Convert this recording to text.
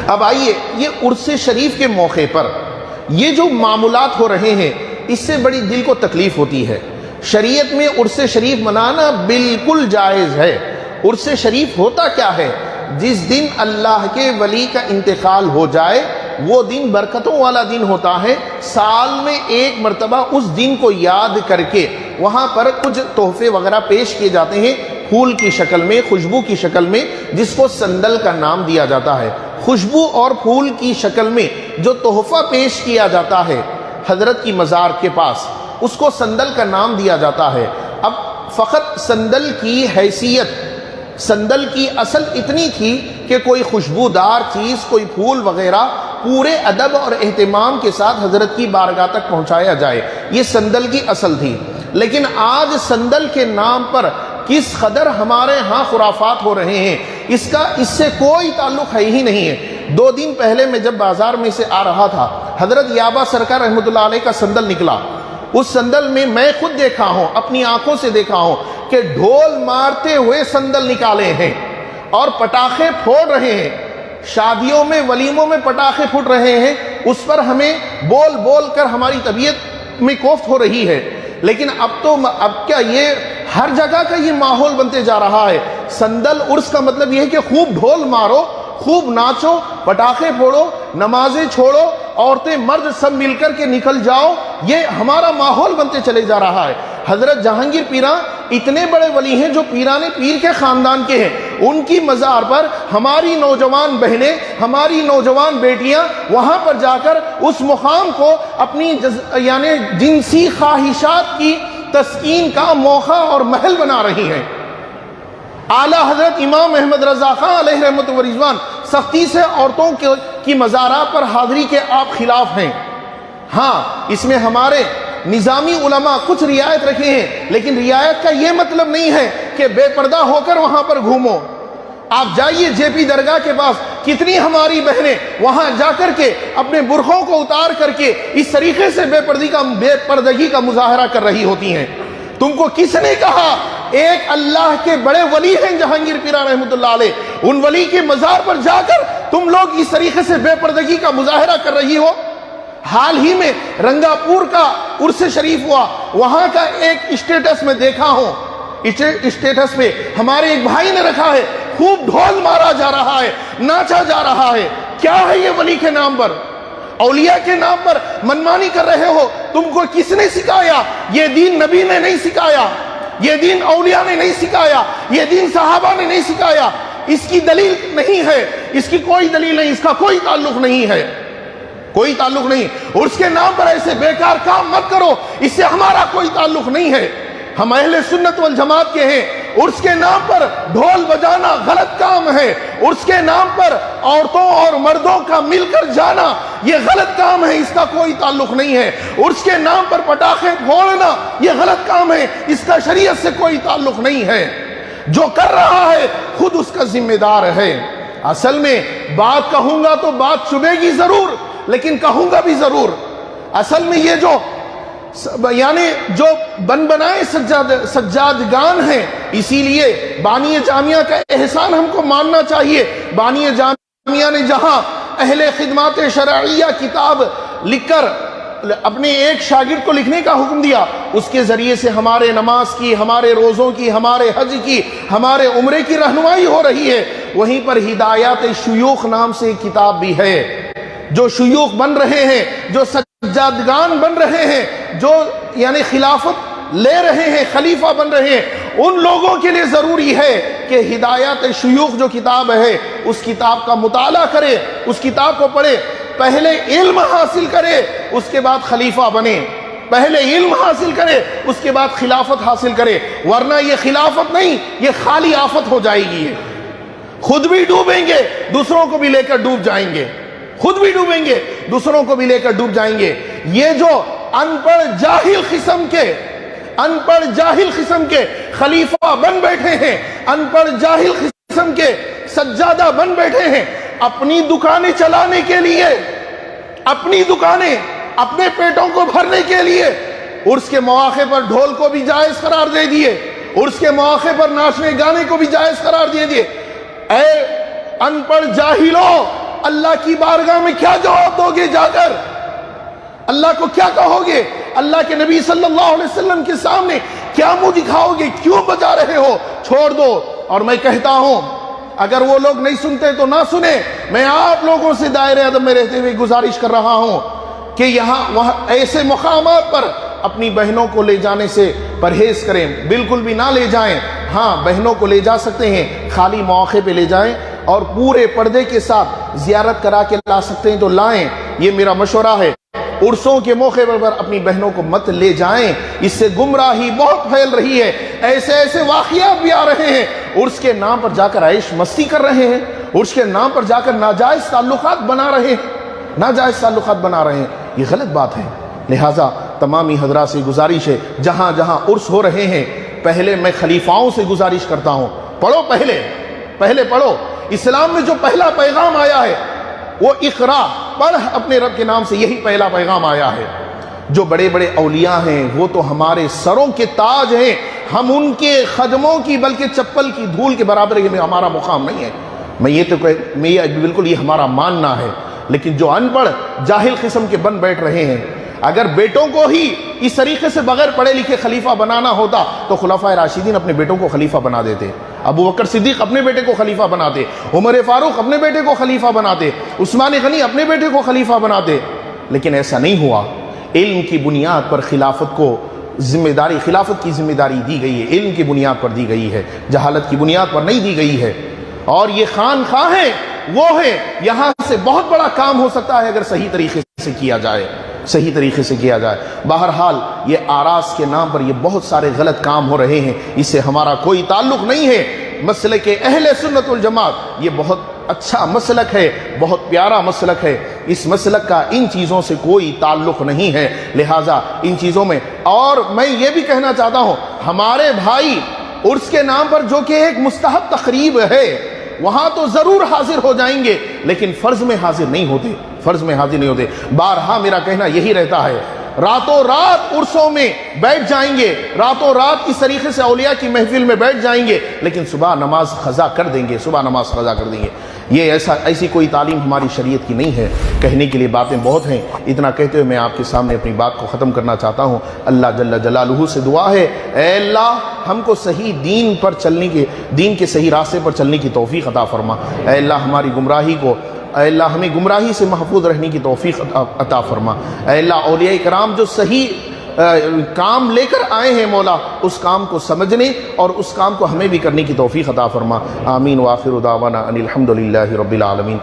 اب آئیے، یہ عرس شریف کے موقع پر یہ جو معمولات ہو رہے ہیں، اس سے بڑی دل کو تکلیف ہوتی ہے۔ شریعت میں عرس شریف منانا بالکل جائز ہے۔ عرس شریف ہوتا کیا ہے؟ جس دن اللہ کے ولی کا انتقال ہو جائے وہ دن برکتوں والا دن ہوتا ہے۔ سال میں ایک مرتبہ اس دن کو یاد کر کے وہاں پر کچھ تحفے وغیرہ پیش کیے جاتے ہیں، پھول کی شکل میں، خوشبو کی شکل میں، جس کو سندل کا نام دیا جاتا ہے۔ خوشبو اور پھول کی شکل میں جو تحفہ پیش کیا جاتا ہے حضرت کی مزار کے پاس، اس کو سندل کا نام دیا جاتا ہے۔ اب فقط سندل کی حیثیت، سندل کی اصل اتنی تھی کہ کوئی خوشبودار چیز، کوئی پھول وغیرہ پورے ادب اور اہتمام کے ساتھ حضرت کی بارگاہ تک پہنچایا جائے، یہ سندل کی اصل تھی۔ لیکن آج سندل کے نام پر کس قدر ہمارے ہاں خرافات ہو رہے ہیں، اس سے کوئی تعلق ہے ہی نہیں ہے۔ 2 دن پہلے میں جب بازار میں سے آ رہا تھا، حضرت یابا سرکار رحمۃ اللہ علیہ کا سندل نکلا۔ اس سندل میں خود دیکھا ہوں، اپنی آنکھوں سے دیکھا ہوں کہ ڈھول مارتے ہوئے سندل نکالے ہیں اور پٹاخے پھوڑ رہے ہیں۔ شادیوں میں، ولیموں میں پٹاخے پھوٹ رہے ہیں، اس پر ہمیں بول بول کر ہماری طبیعت میں کوفت ہو رہی ہے۔ لیکن اب کیا یہ ہر جگہ کا یہ ماحول بنتے جا رہا ہے؟ سندل عرس کا مطلب یہ ہے کہ خوب ڈھول مارو، خوب ناچو، پٹاخے پھوڑو، نمازیں چھوڑو، عورتیں مرد سب مل کر کے نکل جاؤ، یہ ہمارا ماحول بنتے چلے جا رہا ہے۔ حضرت جہانگیر پیراں اتنے بڑے ولی ہیں جو پیرانے پیر کے خاندان کے ہیں، ان کی مزار پر ہماری نوجوان بہنیں، ہماری نوجوان بیٹیاں وہاں پر جا کر اس مقام کو اپنی یعنی جنسی خواہشات کی تسکین کا موقع اور محل بنا رہی ہیں۔ اعلیٰ حضرت امام احمد رضا خان علیہ رحمت و رضوان سختی سے عورتوں کی مزارات پر حاضری کے آپ خلاف ہیں۔ ہاں، اس میں ہمارے نظامی علماء کچھ رعایت رکھے ہیں، لیکن رعایت کا یہ مطلب نہیں ہے کہ بے پردہ ہو کر وہاں پر گھومو۔ آپ جائیے جے پی درگاہ کے پاس، کتنی ہماری بہنیں وہاں جا کر کے اپنے برقعوں کو اتار کر کے اس طریقے سے بے پردگی کا مظاہرہ کر رہی ہوتی ہیں۔ تم کو کس نے کہا؟ ایک اللہ کے بڑے ولی ہیں جہانگیر پیرا رحمۃ اللہ علیہ، ان ولی کے مزار پر جا کر تم لوگ اس طریقے سے بے پردگی کا مظاہرہ کر رہی ہو۔ حال ہی میں رنگا پور کا عرس شریف ہوا، وہاں کا ایک اسٹیٹس میں دیکھا ہوں، اسٹیٹس پہ ہمارے ایک بھائی نے رکھا ہے، خوب ڈھول مارا جا رہا ہے، ناچا جا رہا ہے۔ کیا ہے یہ ولی کے نام پر، اولیاء کے نام پر منمانی کر رہے ہو؟ تم کو کس نے سکھایا؟ یہ دین نبی نے نہیں سکھایا، یہ دین اولیاء نے نہیں سکھایا، یہ دین صحابہ نے نہیں سکھایا۔ اس کی دلیل نہیں ہے، اس کی کوئی دلیل نہیں، اس کا کوئی تعلق نہیں ہے، کوئی تعلق نہیں۔ اور اس کے نام پر ایسے بیکار کام مت کرو، اس سے ہمارا کوئی تعلق نہیں ہے۔ ہم اہل سنت والجماعت کے ہیں۔ عرس کے نام پر ڈھول بجانا غلط کام ہے، عرس کے نام پر عورتوں اور مردوں کا مل کر جانا یہ غلط کام ہے، اس کا کوئی تعلق نہیں ہے۔ عرس کے نام پر پٹاخے پھوڑنا یہ غلط کام ہے، اس کا شریعت سے کوئی تعلق نہیں ہے۔ جو کر رہا ہے خود اس کا ذمہ دار ہے۔ اصل میں بات کہوں گا تو بات چبھے گی ضرور، لیکن کہوں گا بھی ضرور۔ اصل میں یہ جو بن بنائے سجادگان ہیں، اسی لیے بانی جامعہ کا احسان ہم کو ماننا چاہیے۔ بانی جامعہ نے جہاں اہل خدمات شرعیہ کتاب لکھ کر اپنے ایک شاگرد کو لکھنے کا حکم دیا، اس کے ذریعے سے ہمارے نماز کی، ہمارے روزوں کی، ہمارے حج کی، ہمارے عمرے کی رہنمائی ہو رہی ہے۔ وہیں پر ہدایات شیوخ نام سے ایک کتاب بھی ہے۔ جو شیوخ بن رہے ہیں، جو سجادگان بن رہے ہیں، جو یعنی خلافت لے رہے ہیں، خلیفہ بن رہے ہیں، ان لوگوں کے لیے ضروری ہے کہ ہدایات شیوخ جو کتاب ہے اس کتاب کا مطالعہ کرے، اس کتاب کو پڑھے، پہلے علم حاصل کرے، اس کے بعد خلیفہ بنے۔ پہلے علم حاصل کرے، اس کے بعد خلافت حاصل کرے، ورنہ یہ خلافت نہیں، یہ خالی آفت ہو جائے گی۔ خود بھی ڈوبیں گے، دوسروں کو بھی لے کر ڈوب جائیں گے، خود بھی ڈوبیں گے، دوسروں کو بھی لے کر ڈوب جائیں گے۔ یہ جو ان پڑھ جاہل قسم کے خلیفہ بن بیٹھے ہیں، ان پڑھ جاہل قسم کے سجادہ بن بیٹھے ہیں، اپنی دکانیں چلانے کے لیے، اپنی دکانیں اپنے پیٹوں کو بھرنے کے لیے عرس کے مواقع پر ڈھول کو بھی جائز قرار دے دیے، عرس کے مواقع پر ناچنے گانے کو بھی جائز قرار دے دیے۔ اے ان پڑھ جاہلوں، اللہ کی بارگاہ میں کیا جواب دو گے؟ جا کر اللہ کو کیا کہو گے؟ اللہ کے نبی صلی اللہ علیہ وسلم کے سامنے کیا منہ دکھاؤ گے؟ کیوں بجا رہے ہو؟ چھوڑ دو۔ اور میں کہتا ہوں اگر وہ لوگ نہیں سنتے تو نہ سنیں، میں آپ لوگوں سے دائرے ادب میں رہتے ہوئے گزارش کر رہا ہوں کہ یہاں وہاں ایسے مقامات پر اپنی بہنوں کو لے جانے سے پرہیز کریں، بالکل بھی نہ لے جائیں۔ ہاں بہنوں کو لے جا سکتے ہیں، خالی موقع پہ لے جائیں، اور پورے پردے کے ساتھ زیارت کرا کے لا سکتے ہیں تو لائیں، یہ میرا مشورہ ہے۔ عرسوں کے موقع پر اپنی بہنوں کو مت لے جائیں، اس سے گمراہی بہت پھیل رہی ہے۔ ایسے ایسے واقعات بھی آ رہے ہیں، عرس کے نام پر جا کر عیش مستی کر رہے ہیں، عرس کے نام پر جا کر ناجائز تعلقات بنا رہے ہیں، ناجائز تعلقات بنا رہے ہیں، یہ غلط بات ہے۔ لہٰذا تمامی حضرات سے گزارش ہے، جہاں جہاں عرس ہو رہے ہیں، پہلے میں خلیفاؤں سے گزارش کرتا ہوں، پڑھو پہلے پڑھو۔ اسلام میں جو پہلا پیغام آیا ہے وہ اقرا، پڑھ اپنے رب کے نام سے، یہی پہلا پیغام آیا ہے۔ جو بڑے بڑے اولیاء ہیں وہ تو ہمارے سروں کے تاج ہیں، ہم ان کے قدموں کی بلکہ چپل کی دھول کے برابر ہمارا مقام نہیں ہے۔ بالکل یہ ہمارا ماننا ہے۔ لیکن جو ان پڑھ جاہل قسم کے بن بیٹھ رہے ہیں، اگر بیٹوں کو ہی اس طریقے سے بغیر پڑھے لکھے خلیفہ بنانا ہوتا تو خلفائے راشدین اپنے بیٹوں کو خلیفہ بنا دیتے، ابو بکر صدیق اپنے بیٹے کو خلیفہ بناتے، عمر فاروق اپنے بیٹے کو خلیفہ بناتے، عثمان غنی اپنے بیٹے کو خلیفہ بناتے۔ لیکن ایسا نہیں ہوا۔ علم کی بنیاد پر خلافت کی ذمہ داری دی گئی ہے، علم کی بنیاد پر دی گئی ہے، جہالت کی بنیاد پر نہیں دی گئی ہے۔ اور یہ خانقاہیں وہ ہے، یہاں سے بہت بڑا کام ہو سکتا ہے اگر صحیح طریقے سے کیا جائے۔ بہرحال یہ آراس کے نام پر یہ بہت سارے غلط کام ہو رہے ہیں، اس سے ہمارا کوئی تعلق نہیں ہے۔ مسلک اہل سنت والجماعت یہ بہت اچھا مسلک ہے، بہت پیارا مسلک ہے، اس مسلک کا ان چیزوں سے کوئی تعلق نہیں ہے۔ لہٰذا ان چیزوں میں، اور میں یہ بھی کہنا چاہتا ہوں، ہمارے بھائی عرس کے نام پر جو کہ ایک مستحب تقریب ہے وہاں تو ضرور حاضر ہو جائیں گے، لیکن فرض میں حاضر نہیں ہوتے۔ بارہا میرا کہنا یہی رہتا ہے، راتوں رات عرسوں میں بیٹھ جائیں گے، راتوں رات اس طریقے سے اولیاء کی محفل میں بیٹھ جائیں گے، لیکن صبح نماز قضا کر دیں گے۔ یہ ایسی کوئی تعلیم ہماری شریعت کی نہیں ہے۔ کہنے کے لیے باتیں بہت ہیں، اتنا کہتے ہوئے میں آپ کے سامنے اپنی بات کو ختم کرنا چاہتا ہوں۔ اللہ جل جلالہ سے دعا ہے، اے اللہ ہم کو صحیح دین کے صحیح راستے پر چلنے کی توفیق عطا فرما۔ اے اللہ ہماری گمراہی کو، اے اللہ ہمیں گمراہی سے محفوظ رہنے کی توفیق عطا فرما۔ اے اللہ اولیاء کرام جو صحیح کام لے کر آئے ہیں مولا، اس کام کو سمجھنے اور اس کام کو ہمیں بھی کرنے کی توفیق عطا فرما۔ آمین۔ وآخر دعوانا ان الحمد للہ رب العالمین۔